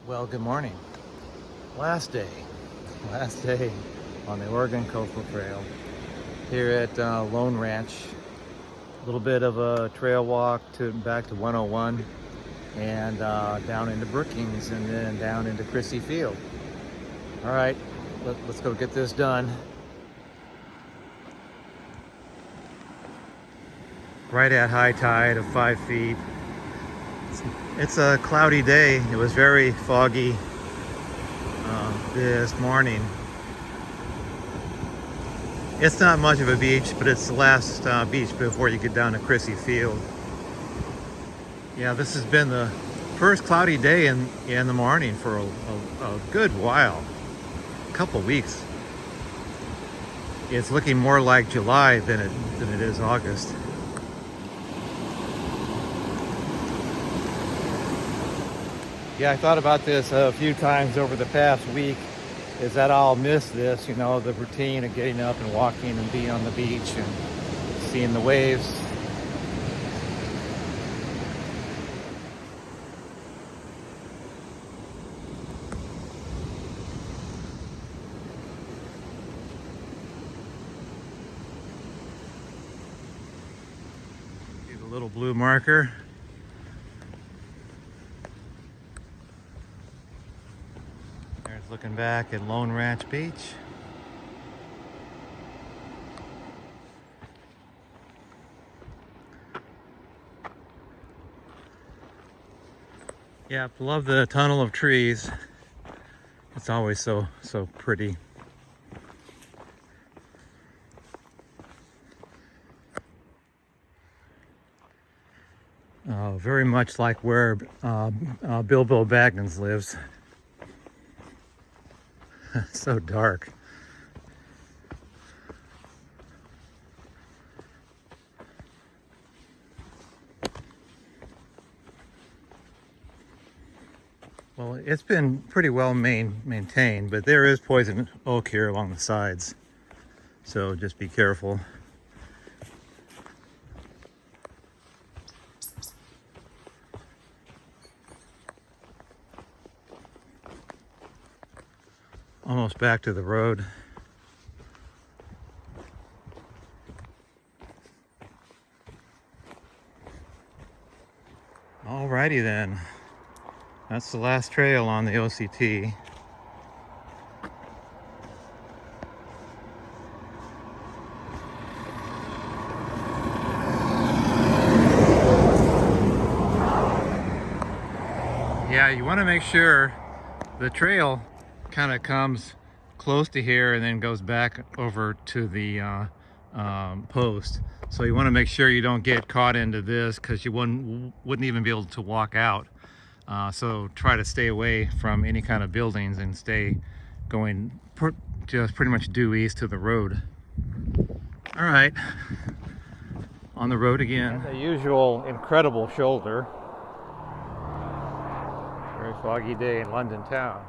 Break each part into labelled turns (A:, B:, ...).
A: Well, good morning. Last day on the Oregon Coastal Trail here at Lone Ranch. A little bit of a trail walk back to 101 and down into Brookings and then down into Chrissy Field. All right, let's go get this done. Right at high tide of 5 feet. It's a cloudy day. It was very foggy this morning. It's not much of a beach, but it's the last beach before you get down to Chrissy Field. Yeah, this has been the first cloudy day in the morning for a good while, a couple weeks. It's looking more like July than it is August. Yeah, I thought about this a few times over the past week, is that I'll miss this, the routine of getting up and walking and being on the beach and seeing the waves. See the little blue marker. Looking back at Lone Ranch Beach. Yeah, love the tunnel of trees. It's always so pretty. Very much like where Bilbo Baggins lives. So dark. Well, it's been pretty well maintained, but there is poison oak here along the sides, so just be careful. Almost back to the road. Alrighty then. That's the last trail on the OCT. Yeah, you want to make sure the trail kind of comes close to here and then goes back over to the post. So you want to make sure you don't get caught into this, because you wouldn't even be able to walk out. So try to stay away from any kind of buildings and stay going just pretty much due east to the road. All right, on the road again. The usual incredible shoulder. Very foggy day in London town.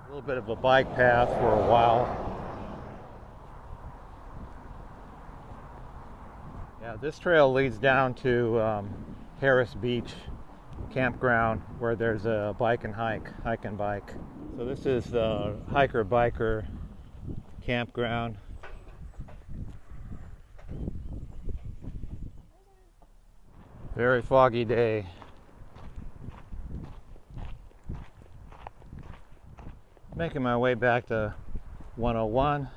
A: A little bit of a bike path for a while. Yeah, this trail leads down to Harris Beach campground, where there's a hike and bike. So this is the hiker-biker campground. Very foggy day. Making my way back to 101.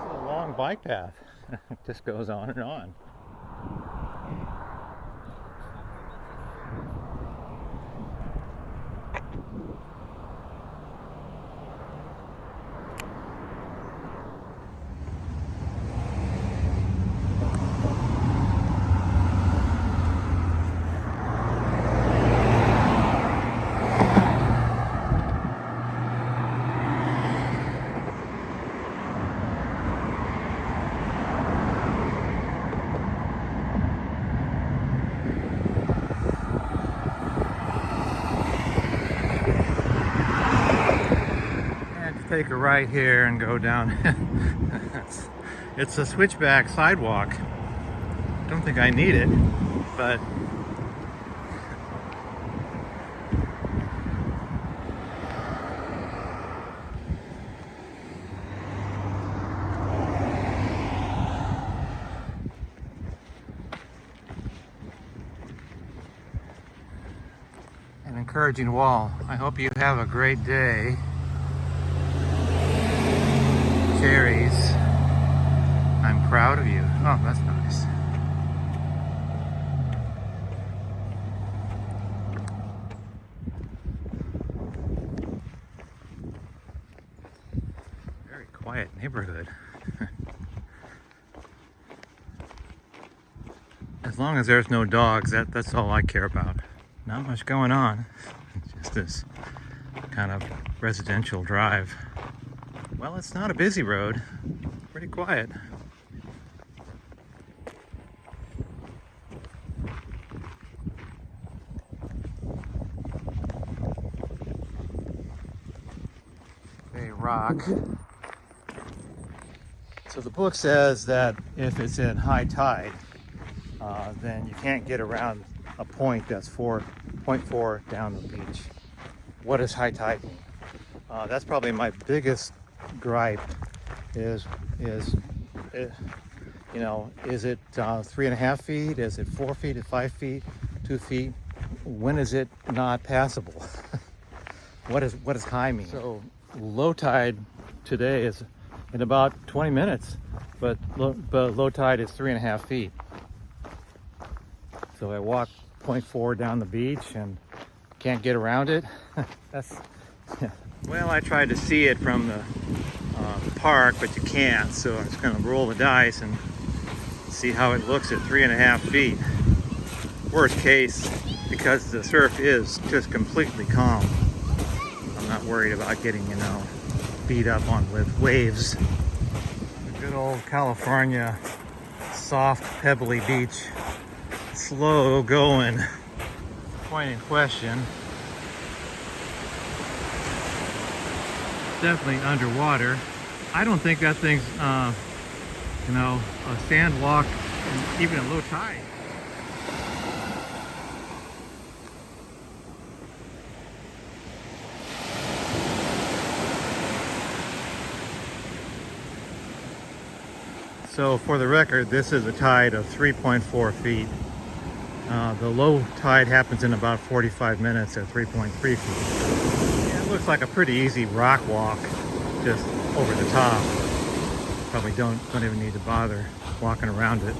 A: It's a long bike path. It just goes on and on. take a right here and go down. It's a switchback sidewalk. Don't think I need it, but an encouraging wall. I hope you have a great day. Cherries. I'm proud of you. Oh, that's nice. Very quiet neighborhood. As long as there's no dogs, that's all I care about. Not much going on. Just this kind of residential drive. Well, it's not a busy road. Pretty quiet. A rock. So the book says that if it's in high tide, then you can't get around a point that's 0.4 down the beach. What does high tide mean? That's probably my biggest gripe is it, you know, is it 3.5 feet? Is it 4 feet? 5 feet? 2 feet? When is it not passable? What does high mean? So low tide today is in about 20 minutes, but low tide is 3.5 feet. So I walk 0.4 down the beach and can't get around it. That's yeah. Well, I tried to see it from the park, but you can't. So I'm just going to roll the dice and see how it looks at 3.5 feet. Worst case, because the surf is just completely calm, I'm not worried about getting, you know, beat up on with waves. A good old California soft pebbly beach. Slow going. Point in question. Definitely underwater. I don't think that thing's, you know, a sand walk, even at low tide. So for the record, this is a tide of 3.4 feet. The low tide happens in about 45 minutes at 3.3 feet. Yeah, it looks like a pretty easy rock walk, just over the top. Probably don't even need to bother walking around it.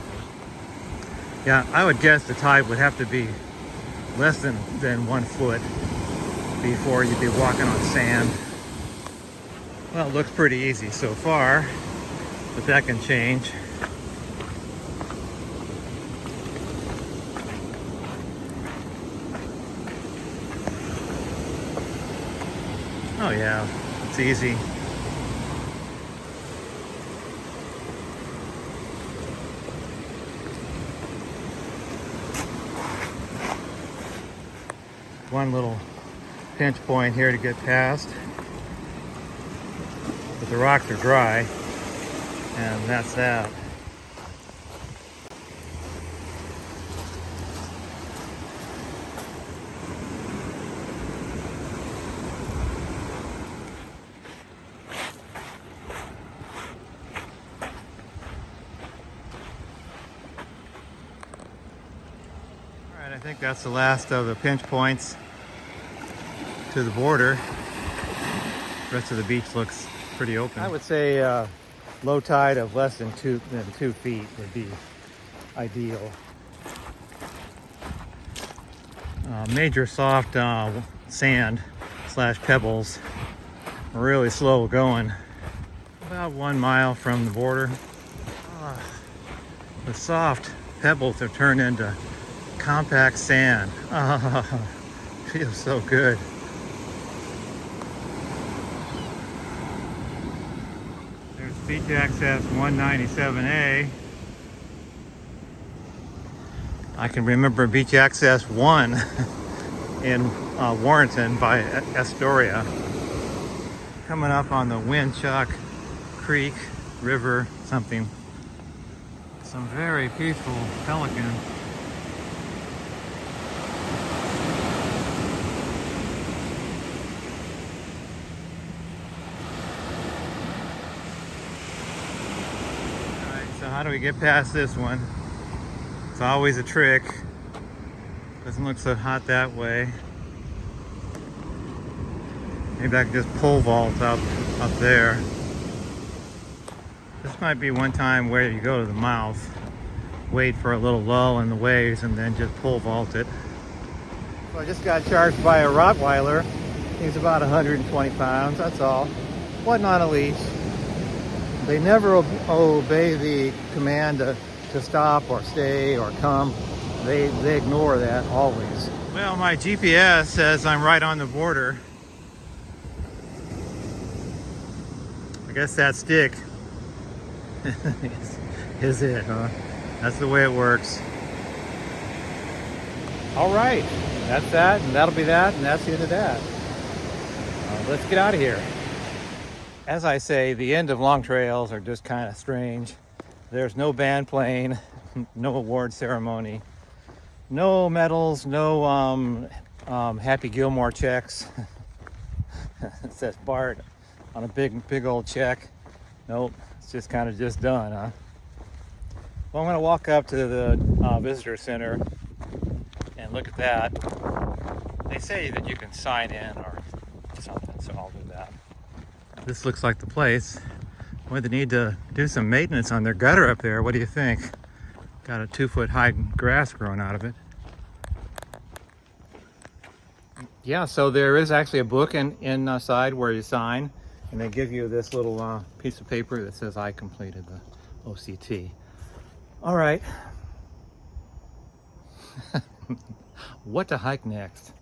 A: Yeah, I would guess the tide would have to be less than 1 foot before you'd be walking on sand. Well, it looks pretty easy so far, but that can change. Oh yeah, it's easy. One little pinch point here to get past, but the rocks are dry, and that's that. I think that's the last of the pinch points to the border. The rest of the beach looks pretty open. I would say low tide of less than 2 feet would be ideal. Major soft sand / pebbles, really slow going. About 1 mile from the border. The soft pebbles have turned into compact sand. Feels so good. There's beach access 197A. I can remember beach access 1 in Warrenton by Astoria. Coming up on the Winchuck Creek River something. Some very peaceful pelican. Alright, so how do we get past this one? It's always a trick. Doesn't look so hot that way. Maybe I can just pole vault up there. This might be one time where you go to the mouth, wait for a little lull in the waves, and then just pole vault it. So I just got charged by a Rottweiler. He's about 120 pounds, that's all. Wasn't on a leash. They never obey the command to stop or stay or come. They ignore that always. Well, my GPS says I'm right on the border. I guess that stick is it, huh? That's the way it works. All right, that's that, and that'll be that, and that's the end of that. Let's get out of here. As I say, the end of long trails are just kind of strange. There's no band playing, no award ceremony, no medals, no Happy Gilmore checks. It says Bart on a big old check. Nope, it's just kind of just done, huh? Well, I'm gonna walk up to the visitor center and look at that. They say that you can sign in or something, so I'll do that. This looks like the place. Boy, they need to do some maintenance on their gutter up there. What do you think? Got a 2-foot high grass growing out of it. Yeah, so there is actually a book inside where you sign, and they give you this little piece of paper that says I completed the OCT. All right. What to hike next?